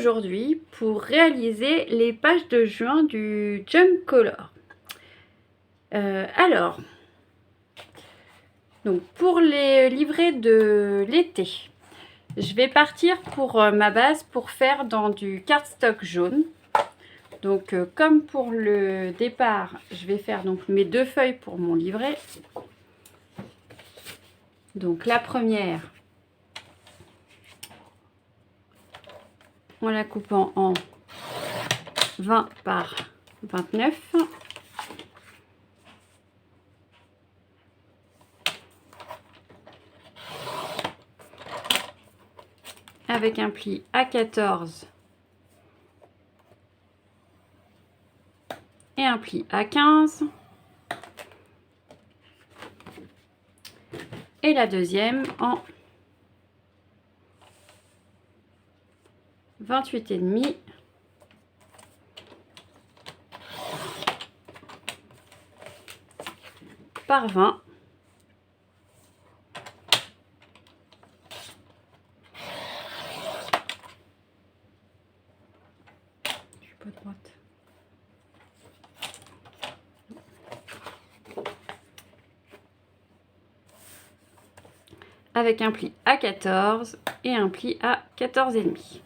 aujourd'hui pour réaliser les pages de juin du Jump Color. Donc pour les livrets de l'été, je vais partir pour ma base pour faire dans du cardstock jaune. Donc comme pour le départ, je vais faire donc mes 2 feuilles pour mon livret. Donc la première, en la coupant en 20 par 29. Avec un pli à 14 et un pli à 15. Et la deuxième en 28,5 par 20. Je suis pas droite. Avec un pli à 14 et un pli à 14,5.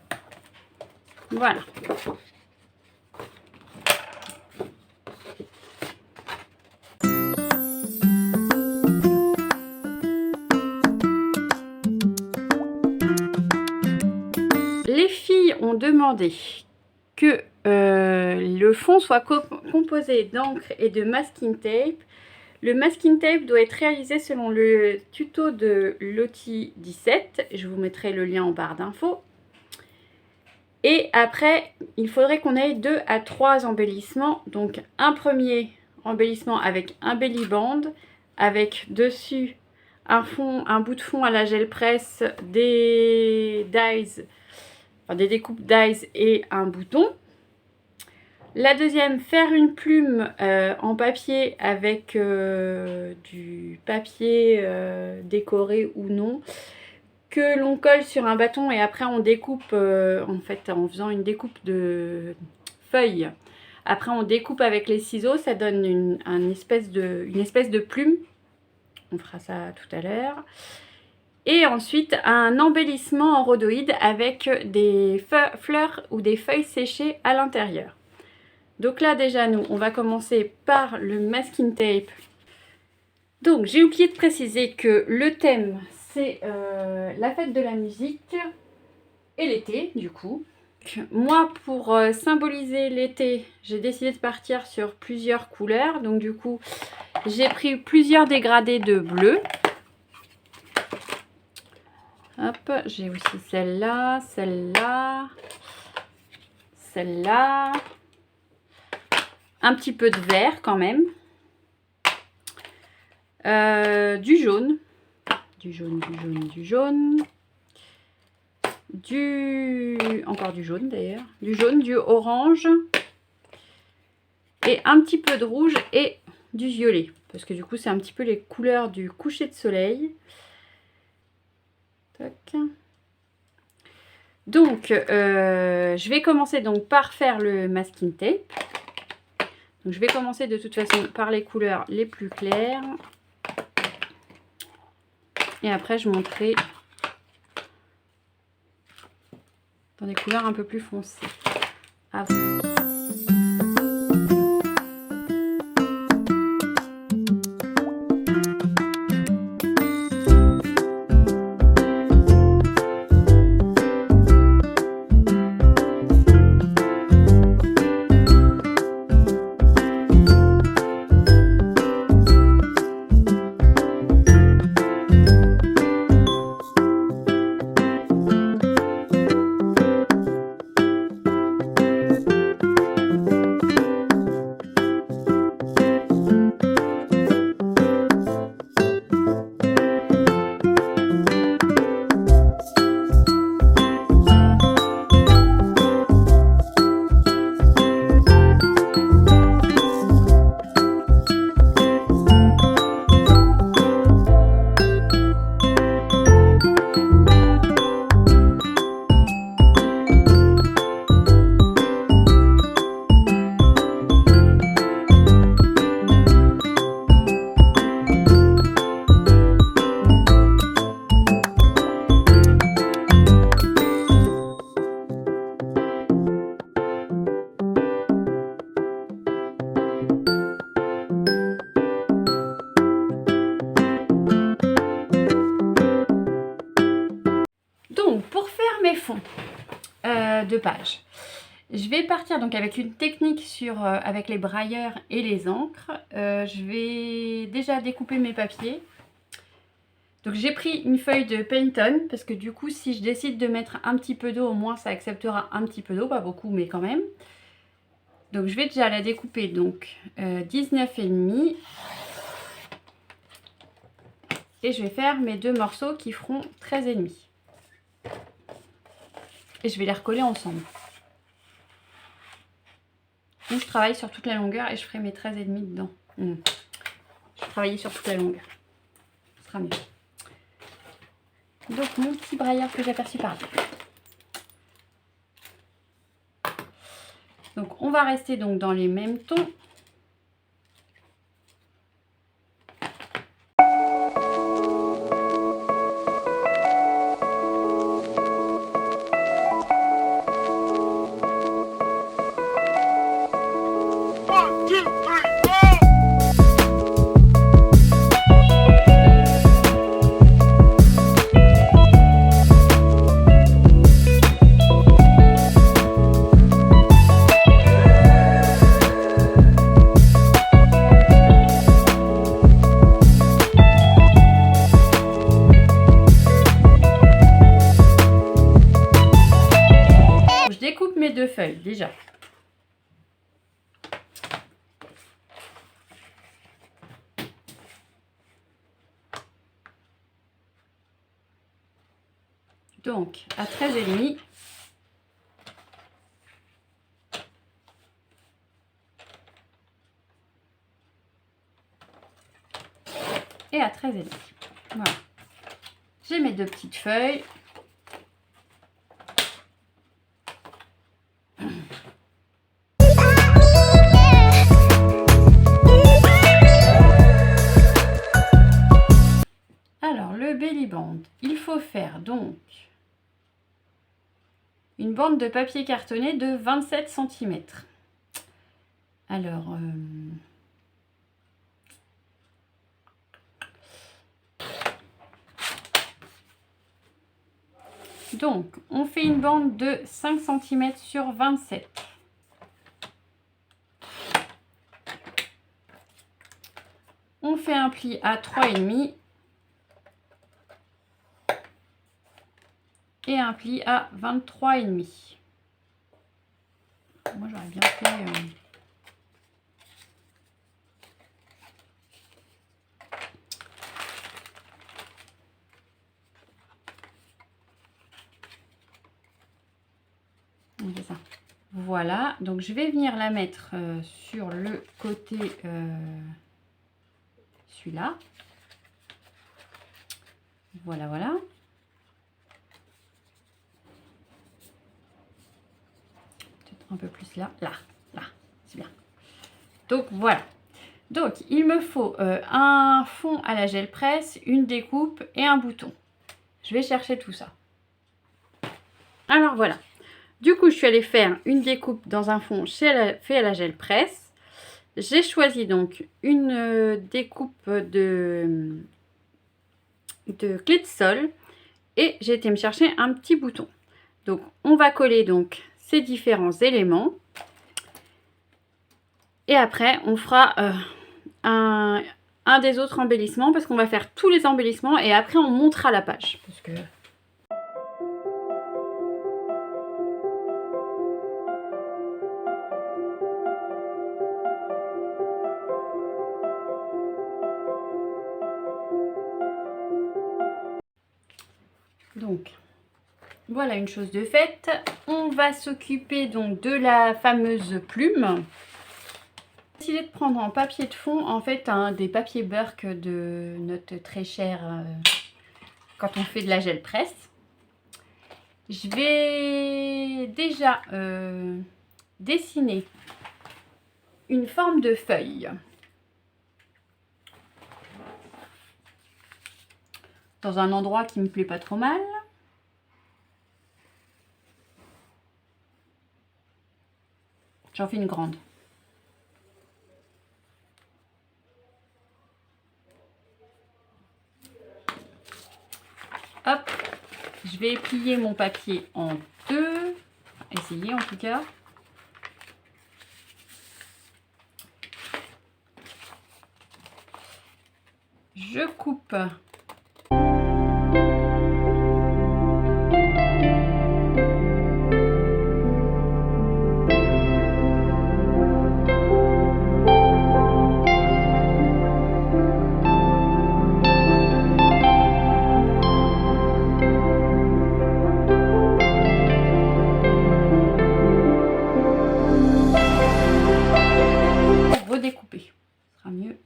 Voilà. Les filles ont demandé que le fond soit composé d'encre et de masking tape. Le masking tape doit être réalisé selon le tuto de Lottie 17. Je vous mettrai le lien en barre d'infos. Et après, il faudrait qu'on ait 2 à 3 embellissements. Donc un premier embellissement avec un belly band, avec dessus un bout de fond à la gel presse, des dies, enfin des découpes dies et un bouton. La deuxième, faire une plume en papier avec du papier décoré ou non, que l'on colle sur un bâton et après on découpe en fait en faisant une découpe de feuilles. Après on découpe avec les ciseaux, ça donne une espèce de plume. On fera ça tout à l'heure. Et ensuite un embellissement en rhodoïde avec des fleurs ou des feuilles séchées à l'intérieur. Donc là déjà nous on va commencer par le masking tape. Donc j'ai oublié de préciser que le thème c'est la fête de la musique et l'été du coup. Moi pour symboliser l'été j'ai décidé de partir sur plusieurs couleurs. Donc du coup j'ai pris plusieurs dégradés de bleu. Hop, j'ai aussi celle-là, celle-là, celle-là. Un petit peu de vert quand même. Du jaune. Du jaune, du jaune, du jaune. Encore du jaune d'ailleurs. Du jaune, du orange. Et un petit peu de rouge et du violet. Parce que du coup c'est un petit peu les couleurs du coucher de soleil. Tac. Donc je vais commencer donc par faire le masking tape. Donc je vais commencer de toute façon par les couleurs les plus claires. Et après je monterai dans des couleurs un peu plus foncées. fond de page. Je vais partir donc avec une technique avec les brailleurs et les encres. Je vais déjà découper mes papiers. Donc j'ai pris une feuille de Painton parce que du coup si je décide de mettre un petit peu d'eau, au moins ça acceptera un petit peu d'eau, pas beaucoup mais quand même. Donc je vais déjà la découper donc 19,5 et je vais faire mes deux morceaux qui feront 13,5 et je vais les recoller ensemble. Donc je travaille sur toute la longueur et je ferai mes 13,5 dedans. Je vais travailler sur toute la longueur, ce sera mieux. Donc mon petit brailleur que j'ai aperçu par là. Donc on va rester donc dans les mêmes tons. Mes deux feuilles déjà. Donc à 13,5 et à 13,5. Voilà. J'ai mes deux petites feuilles. Alors le belly band, il faut faire donc une bande de papier cartonné de 27 cm. Alors donc on fait une bande de 5 cm sur 27. On fait un pli à 3,5 et un pli à 23,5. Moi j'aurais bien fait c'est ça. Voilà, donc je vais venir la mettre sur le côté celui-là. Voilà, voilà. Peut-être un peu plus là, là, c'est bien. Donc voilà. Donc il me faut un fond à la gel presse, une découpe et un bouton. Je vais chercher tout ça. Alors voilà. Du coup, je suis allée faire une découpe dans un fond fait à la gel presse. J'ai choisi donc une découpe de clé de sol et j'ai été me chercher un petit bouton. Donc, on va coller donc ces différents éléments et après, on fera un des autres embellissements parce qu'on va faire tous les embellissements et après, on montera la page. Parce que... Donc, voilà une chose de faite. On va s'occuper donc de la fameuse plume. J'ai décidé de prendre en papier de fond, en fait, des papiers Burke de notre très cher quand on fait de la gel presse. Je vais déjà dessiner une forme de feuille. Dans un endroit qui me plaît pas trop mal. J'en fais une grande. Hop. Je vais plier mon papier en deux. Essayer en tout cas. Je coupe. Redécouper, ce sera mieux.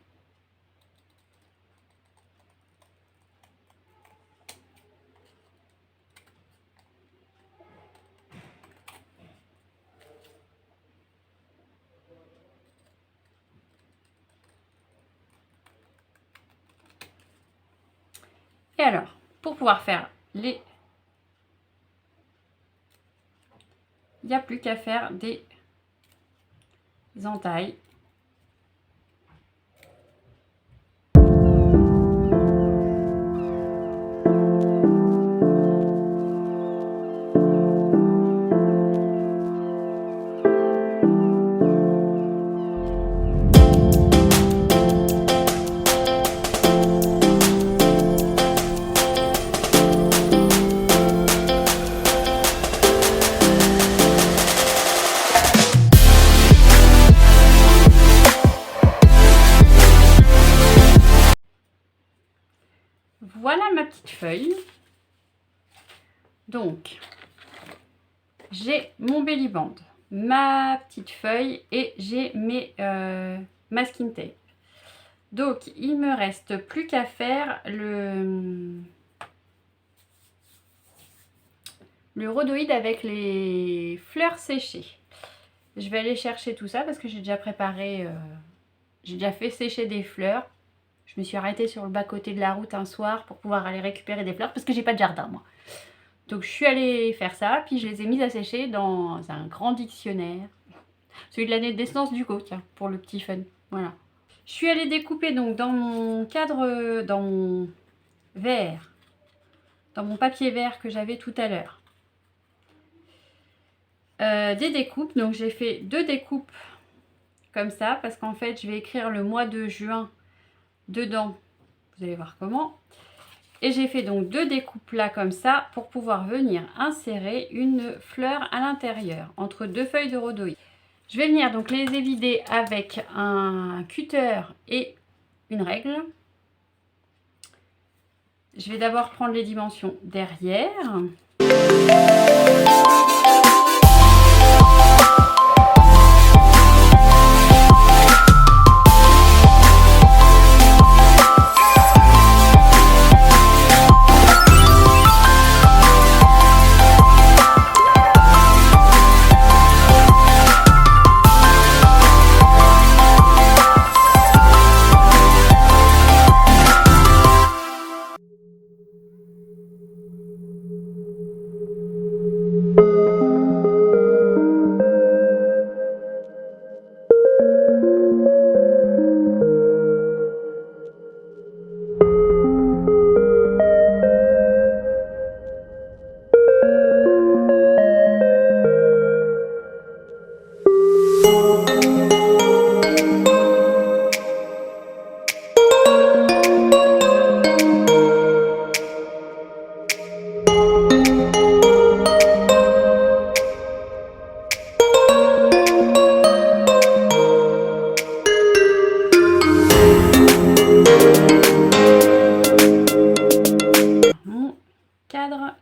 Et alors, pour pouvoir faire les... Il n'y a plus qu'à faire des entailles. Voilà ma petite feuille. Donc, j'ai mon belly band, ma petite feuille et j'ai mes masking tape. Donc, il me reste plus qu'à faire le rhodoïde avec les fleurs séchées. Je vais aller chercher tout ça parce que j'ai déjà préparé, j'ai déjà fait sécher des fleurs. Je me suis arrêtée sur le bas-côté de la route un soir pour pouvoir aller récupérer des fleurs parce que j'ai pas de jardin moi. Donc je suis allée faire ça, puis je les ai mises à sécher dans un grand dictionnaire. Celui de l'année de naissance d'Hugo, tiens, pour le petit fun. Voilà. Je suis allée découper donc dans mon cadre, dans mon verre, dans mon papier vert que j'avais tout à l'heure. Des découpes, donc j'ai fait 2 découpes comme ça parce qu'en fait je vais écrire le mois de juin dedans, vous allez voir comment. Et j'ai fait donc 2 découpes là comme ça pour pouvoir venir insérer une fleur à l'intérieur entre 2 feuilles de rhodoïde. Je vais venir donc les évider avec un cutter et une règle. Je vais d'abord prendre les dimensions derrière.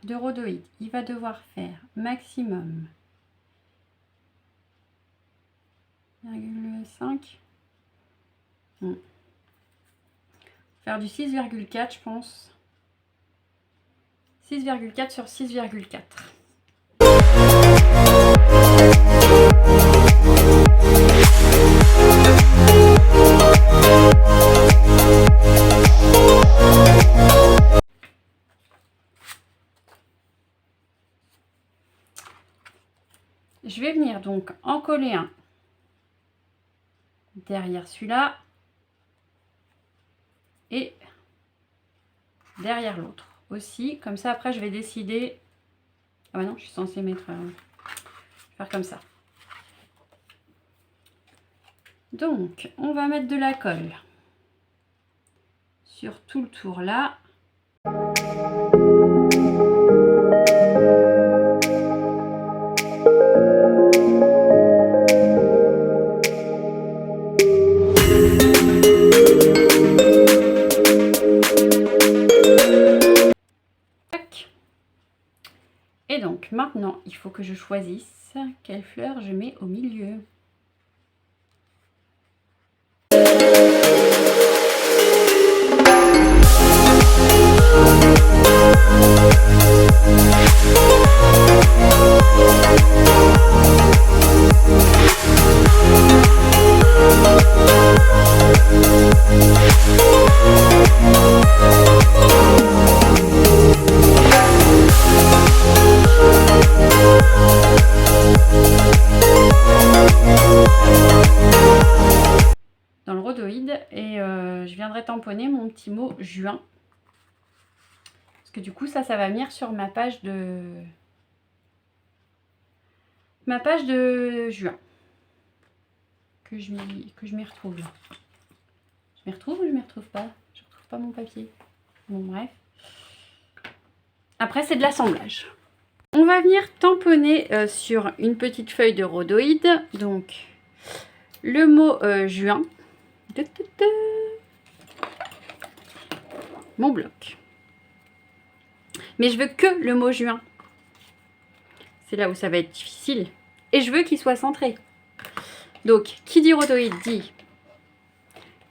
De rhodoïde, il va devoir faire maximum 0,5, faire du 6,4 je pense, 6,4 sur 6,4. Je vais venir donc en coller un derrière celui-là et derrière l'autre. aussi. Comme ça, après, je vais décider... Ah bah non, je suis censée mettre... je vais faire comme ça. Donc, on va mettre de la colle sur tout le tour là. Et donc maintenant, il faut que je choisisse quelle fleur je mets au milieu. Dans le rhodoïde, et je viendrai tamponner mon petit mot juin. Parce que du coup, ça va venir sur ma page de juin. Que je m'y retrouve. Je m'y retrouve ou je m'y retrouve pas? Je retrouve pas mon papier. Bon, bref. Après, c'est de l'assemblage. On va venir tamponner sur une petite feuille de rhodoïde. Donc, le mot juin. Mon bloc. Mais je veux que le mot juin. C'est là où ça va être difficile. Et je veux qu'il soit centré. Donc, qui dit rhodoïde dit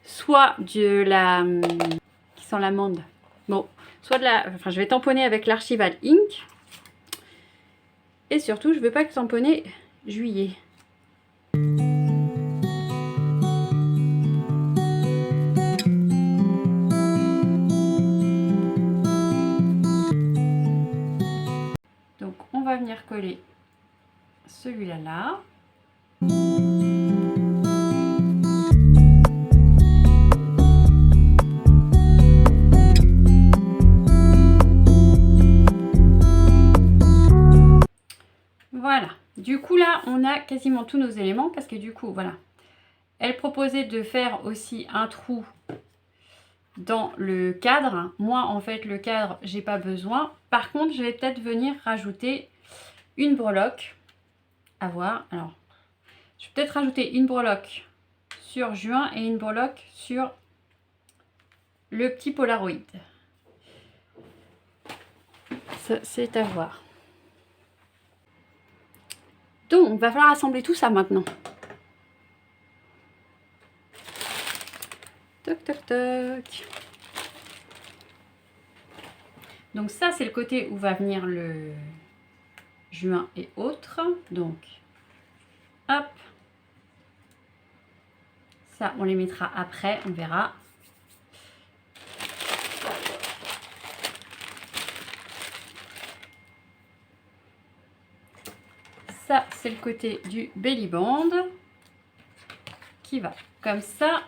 soit de la... qui sent l'amande. Bon, soit de la... Enfin, je vais tamponner avec l'Archival Ink. Et surtout, je ne veux pas que tamponner juillet. Donc, on va venir coller celui-là là. Voilà, du coup là on a quasiment tous nos éléments parce que du coup voilà, elle proposait de faire aussi un trou dans le cadre. Moi en fait le cadre j'ai pas besoin, par contre je vais peut-être venir rajouter une breloque à voir. Alors je vais peut-être rajouter une breloque sur juin et une breloque sur le petit Polaroid. C'est à voir. Donc, il va falloir assembler tout ça maintenant. Toc, toc, toc. Donc ça, c'est le côté où va venir le juin et autres. Donc, hop. Ça, on les mettra après, on verra. Ça, c'est le côté du belly band qui va comme ça.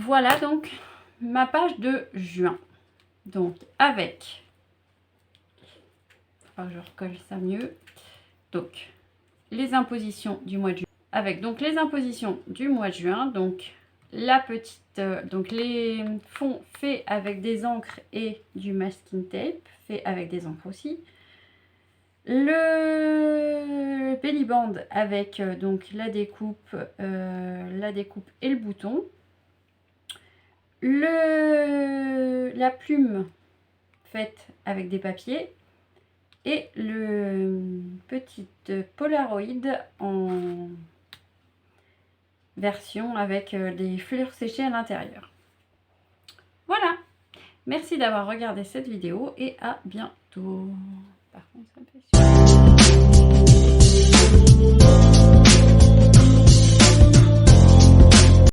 Voilà donc ma page de juin. Donc avec, enfin, je recolle ça mieux. Donc les impositions du mois de juin. Avec donc les impositions du mois de juin. Donc la petite, donc les fonds faits avec des encres et du masking tape, fait avec des encres aussi. Le belly band avec donc la découpe et le bouton. La plume faite avec des papiers et le petite Polaroid en version avec des fleurs séchées à l'intérieur. Voilà, merci d'avoir regardé cette vidéo et à bientôt. Par contre, ça me fait